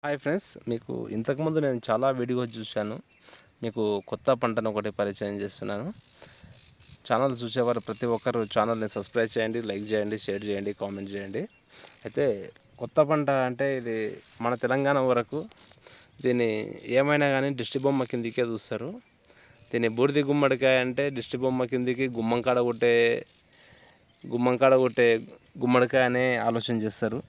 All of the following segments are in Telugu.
హాయ్ ఫ్రెండ్స్, మీకు ఇంతకుముందు నేను చాలా వీడియోస్ చూశాను. మీకు కొత్త పంటను ఒకటి పరిచయం చేస్తున్నాను. ఛానల్ చూసేవారు ప్రతి ఒక్కరు ఛానల్ని సబ్స్క్రైబ్ చేయండి, లైక్ చేయండి, షేర్ చేయండి, కామెంట్ చేయండి. అయితే కొత్త పంట అంటే ఇది మన తెలంగాణ వరకు దీన్ని ఏమైనా కానీ దిష్టి బొమ్మ కిందికే చూస్తారు. దీన్ని బూడిది గుమ్మడికాయ అంటే దిష్టి బొమ్మ కిందికి గుమ్మంకాడ కొట్టే గుమ్మడికాయ అనే ఆలోచన చేస్తారు.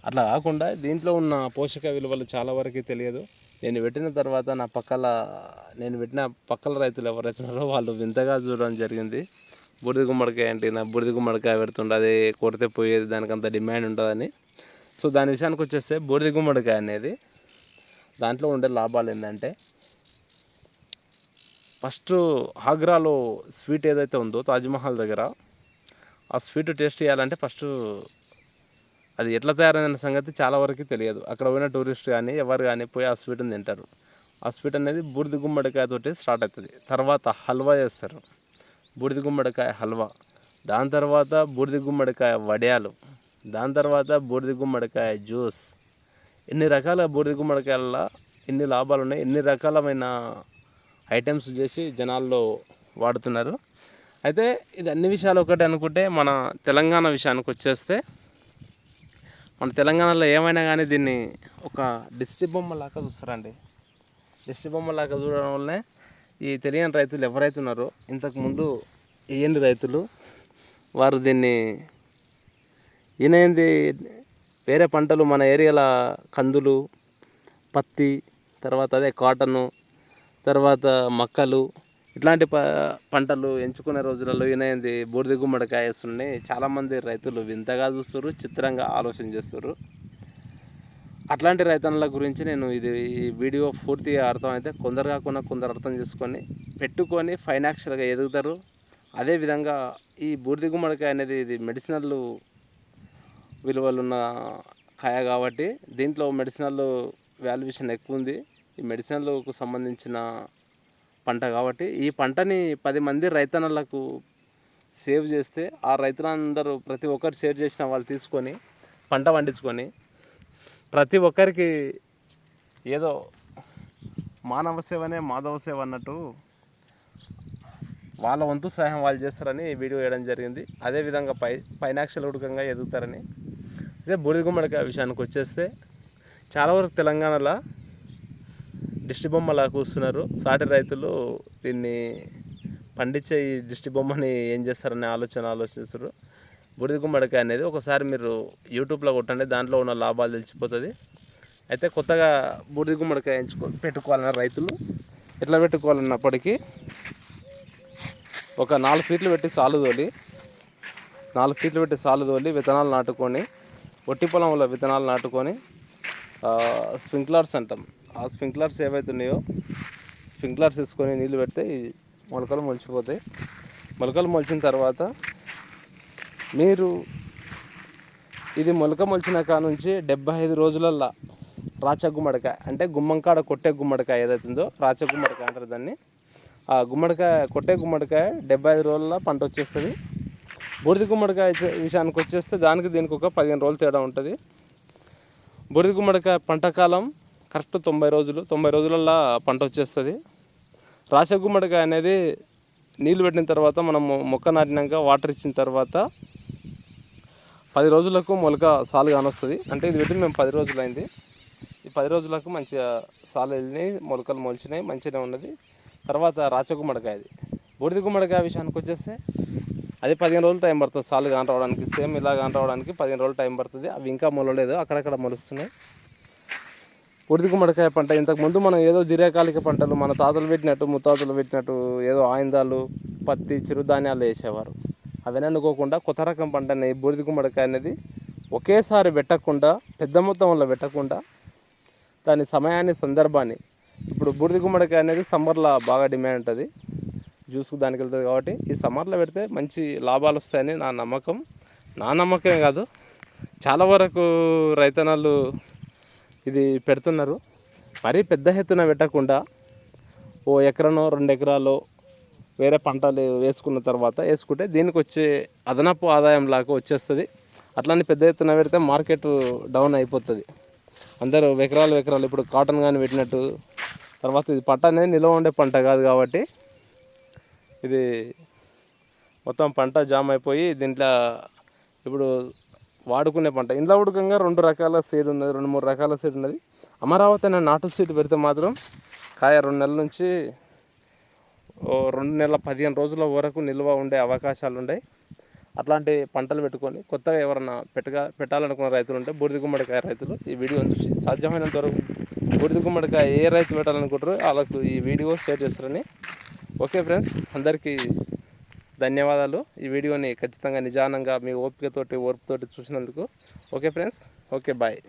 అట్లా కాకుండా దీంట్లో ఉన్న పోషక విలువలు చాలా వరకు తెలియదు. నేను పెట్టిన తర్వాత నేను పెట్టిన పక్కల రైతులు ఎవరైతే ఉన్నారో వాళ్ళు వింతగా చూడడం జరిగింది. బూడిద గుమ్మడికాయ అంటే నా బూడిద గుమ్మడికాయ పెడుతుండే, అది కొడితే పోయేది, దానికి అంత డిమాండ్ ఉంటుందని. సో దాని విషయానికి వచ్చేస్తే బూడిద గుమ్మడికాయ అనేది దాంట్లో ఉండే లాభాలు ఏంటంటే, ఫస్ట్ ఆగ్రాలో స్వీట్ ఏదైతే ఉందో తాజ్మహల్ దగ్గర, ఆ స్వీట్ టేస్ట్ చేయాలంటే ఫస్ట్ అది ఎట్లా తయారైన సంగతి చాలా వరకు తెలియదు. అక్కడ పోయిన టూరిస్ట్ కానీ ఎవరు కానీ పోయి ఆ స్వీట్ని తింటారు. ఆ స్వీట్ అనేది బూడిద గుమ్మడికాయతోటి స్టార్ట్ అవుతుంది. తర్వాత హల్వా చేస్తారు, బూడిద గుమ్మడికాయ హల్వా. దాని తర్వాత బూడిద గుమ్మడికాయ వడియాలు. దాని తర్వాత బూడిద గుమ్మడికాయ జ్యూస్. ఇన్ని రకాల బూడిద గుమ్మడికాయల ఇన్ని లాభాలు ఉన్నాయి. ఇన్ని రకాలమైన ఐటమ్స్ చేసి జనాల్లో వాడుతున్నారు. అయితే ఇది అన్ని విషయాలు ఒకటి అనుకుంటే, మన తెలంగాణ విషయానికి వచ్చేస్తే, మన తెలంగాణలో ఏమైనా కానీ దీన్ని ఒక దిష్టి బొమ్మ లాగా చూస్తారండి. దిష్టి బొమ్మ లాగా చూడడం వల్లనే ఈ తెలియని రైతులు ఎవరైతే ఉన్నారో, ఇంతకుముందు వేయండి రైతులు, వారు దీన్ని ఈయనైంది వేరే పంటలు మన ఏరియాల కందులు, పత్తి, తర్వాత అదే కాటను, తర్వాత మక్కలు, ఇట్లాంటి పంటలు ఎంచుకునే రోజులలో ఈయనైంది బూడిద గుమ్మడికాయ వేస్తున్నాయి. చాలామంది రైతులు వింతగా చూస్తారు, చిత్రంగా ఆలోచన చేస్తారు. అట్లాంటి రైతన్నల గురించి నేను ఈ వీడియో పూర్తిగా అర్థమైతే కొందరు కాకుండా కొందరు అర్థం చేసుకొని పెట్టుకొని ఫైనాన్షియల్గా ఎదుగుతారు. అదేవిధంగా ఈ బూడిద గుమ్మడికాయ అనేది ఇది మెడిసినల్ విలువలున్న కాయ కాబట్టి దీంట్లో మెడిసినల్ వాల్యుయేషన్ ఎక్కువ ఉంది. ఈ మెడిసినల్కు సంబంధించిన పంట కాబట్టి ఈ పంటని 10 మంది రైతన్నలకు సేవ్ చేస్తే, ఆ రైతులందరూ ప్రతి ఒక్కరు షేర్ చేసిన వాళ్ళు తీసుకొని పంట పండించుకొని ప్రతి ఒక్కరికి ఏదో మానవ సేవనే మాధవ సేవ అన్నట్టు వాళ్ళ వంతు సహాయం వాళ్ళు చేస్తారని వీడియో వేయడం జరిగింది. అదేవిధంగా ఫైనాన్షియల్ ఉడకంగా ఎదుగుతారని. అదే బూడిద గుమ్మడికాయ విషయానికి వచ్చేస్తే, చాలా వరకు తెలంగాణలో దిష్టి బొమ్మలా కూస్తున్నారు. సాటి రైతులు దీన్ని పండించే ఈ దిష్టి బొమ్మని ఏం చేస్తారనే ఆలోచిస్తారు. బూడిద గుమ్మడికాయ అనేది ఒకసారి మీరు యూట్యూబ్లో కొట్టండి, దాంట్లో ఉన్న లాభాలు తెలిసిపోతుంది. అయితే కొత్తగా బూడిద గుమ్మడికాయ పెట్టుకోవాలన్న రైతులు ఎట్లా పెట్టుకోవాలన్నప్పటికీ, ఒక 4 ఫీట్లు పెట్టి సాలు తోలి విత్తనాలు నాటుకొని, ఒట్టి పొలంలో విత్తనాలు నాటుకొని, స్ప్రింక్లర్స్ అంటాం, ఆ స్ప్రింక్లర్స్ ఏవైతే ఉన్నాయో స్ప్రింక్లర్స్ వేసుకొని నీళ్ళు పెడితే మొలకలు మొలిచిపోతాయి. మొలకలు మొలిచిన తర్వాత మీరు ఇది మొలక మొలిచిన కాడ నుంచి 75 రోజులల్లో రాచ గుమ్మడికాయ అంటే గుమ్మంకాడ కొట్టే గుమ్మడికాయ ఏదైతే ఉందో రాచ గుమ్మడికాయ అంటారు దాన్ని. ఆ కొట్టే గుమ్మడికాయ 75 రోజుల్లో పంట వచ్చేస్తుంది. బూడిద గుమ్మడికాయ విషయానికి వచ్చేస్తే దానికి దీనికి ఒక 15 రోజులు తేడా ఉంటుంది. బూడిద గుమ్మడికాయ పంట కాలం కరెక్ట్ 90 రోజులు. 90 రోజులల్లో పంట వచ్చేస్తుంది. రాచ గుమ్మడికాయ అనేది నీళ్ళు పెట్టిన తర్వాత మనం మొక్క నాటినాక వాటర్ ఇచ్చిన తర్వాత 10 రోజులకు మొలక సాలు కానొస్తుంది. అంటే ఇది పెట్టి మేము 10 రోజులు అయింది. ఈ 10 రోజులకు మంచిగా సాలు వెళ్ళినాయి, మొలకలు మొలిచినాయి, మంచిగా ఉన్నది. తర్వాత రాచ గుమ్మడికాయది. బూడిద గుమ్మడికాయ విషయానికి వచ్చేస్తే అది 15 రోజులు టైం పడుతుంది సాలు కాని రావడానికి. సేమ్ ఇలా కాని రావడానికి 15 రోజులు టైం పడుతుంది. అవి ఇంకా మొలలేదు, అక్కడక్కడ మొలుస్తున్నాయి. బూడిద గుమ్మడికాయ పంట ఇంతకుముందు మనం ఏదో దీర్ఘకాలిక పంటలు మన తాతలు పెట్టినట్టు ముత్తాతలు పెట్టినట్టు ఏదో ఆయిందాలు, పత్తి, చిరుధాన్యాలు వేసేవారు. అవన్నీ అనుకోకుండా కొత్త రకం పంటని బూడిద గుమ్మడికాయ అనేది ఒకేసారి పెట్టకుండా, పెద్ద మొత్తంలో పెట్టకుండా, దాని సమయాన్ని సందర్భాన్ని, ఇప్పుడు బూడిద గుమ్మడికాయ అనేది సమ్మర్లో బాగా డిమాండ్ ఉంటుంది, జ్యూస్కు దానికి వెళ్తుంది కాబట్టి ఈ సమ్మర్లో పెడితే మంచి లాభాలు వస్తాయని నా నమ్మకమే కాదు, చాలా వరకు రైతన్నలు ఇది పెడుతున్నారు. మరీ పెద్ద ఎత్తున పెట్టకుండా ఓ ఎకరనో 2 ఎకరాలో వేరే పంటలు వేసుకున్న తర్వాత వేసుకుంటే దీనికి వచ్చే అదనపు ఆదాయం లాగా వచ్చేస్తుంది. అట్లానే పెద్ద ఎత్తున పెడితే మార్కెట్ డౌన్ అయిపోతుంది. అందరూ ఎకరాలు ఇప్పుడు కాటన్ కానీ పెట్టినట్టు. తర్వాత ఇది పంట అనేది నిల్వ ఉండే పంట కాదు కాబట్టి ఇది మొత్తం పంట జామ్ అయిపోయి దీంట్లో ఇప్పుడు వాడుకునే పంట. ఇంట్లో ఉడకంగా 2 రకాల సీడ్ ఉన్నది, 2-3 రకాల సీడ్ ఉన్నది. అమరావతి అనే నాటు సీడ్ పెడితే మాత్రం కాయ 2 నెలల నుంచి 2 నెలల 15 రోజుల వరకు నిల్వ ఉండే అవకాశాలు ఉన్నాయి. అట్లాంటి పంటలు పెట్టుకొని కొత్తగా ఎవరన్నా పెట్టాలనుకున్న రైతులు ఉంటే బూడిద గుమ్మడికాయ రైతులు ఈ వీడియోని చూసి సాధ్యమైనంత వరకు బూడిద గుమ్మడికాయ ఏ రైతు పెట్టాలనుకుంటారో వాళ్ళకు ఈ వీడియో షేర్ చేస్తారని. ఓకే ఫ్రెండ్స్, అందరికీ ధన్యవాదాలు. ఈ వీడియోని ఖచ్చితంగా నిజానంగా మీ ఓపికతోటి ఓర్పుతోటి చూసినందుకు. Okay friends, okay bye.